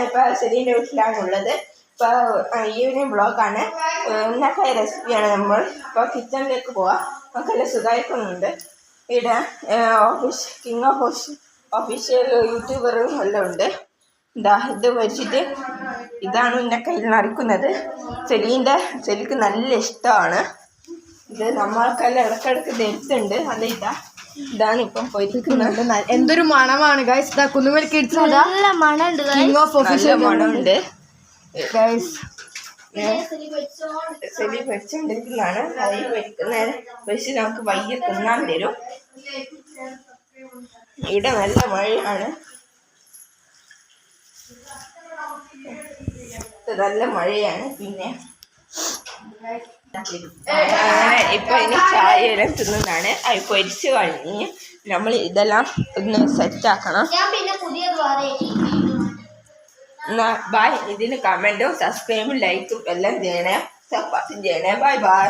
ഇപ്പോൾ സെലീൻ്റെ വീട്ടിലാണുള്ളത്. ഇപ്പോൾ ഈവനിങ് ബ്ലോഗാണ്. ഇന്നത്തെ റെസിപ്പിയാണ്. നമ്മൾ ഇപ്പോൾ കിച്ചണിലേക്ക് പോവാം. നമുക്കെല്ലാം സുഖമായിക്കൊണ്ടുണ്ട്. ഇവിടെ കിങ് ഓഫ് ഒഫീഷ്യൽ യൂട്യൂബറും എല്ലാം ഉണ്ട്. ഇത് വെച്ചിട്ട് ഇതാണ് എൻ്റെ കയ്യിൽ നിറയ്ക്കുന്നത്. ചെലിക്ക് നല്ല ഇഷ്ടമാണ് ഇത്. നമ്മൾക്കെല്ലാം ഇടയ്ക്കിടയ്ക്ക് ധരിച്ചുണ്ട്. അത് ഇതാണ് ഇപ്പം പൊരിക്കുന്നത്. എന്തൊരു മണമാണ് ഗൈസ്. നല്ല മണമുണ്ട്. ചെലി പൊരിച്ചുകൊണ്ടിരിക്കുന്നതാണ്. കൈ പൊരിക്കുന്നത് പൊരിച്ച് നമുക്ക് വയ്യ തിന്നാൻ തരും. ഇവിടെ നല്ല മഴയാണ്. നല്ല മഴയാണ്. പിന്നെ ഇപ്പൊ ഇനി ചായയെല്ലാം തിന്നുന്നതാണ്. അത് പൊരിച്ച് കഴിഞ്ഞ് നമ്മൾ ഇതെല്ലാം ഒന്ന് സെറ്റാക്കണം. എന്നാ ബൈ. ഇതിന് കമൻറ്റും സബ്സ്ക്രൈബും ലൈക്കും എല്ലാം ചെയ്യണേ, സപ്പോർട്ടും ചെയ്യണേ. Bye bye.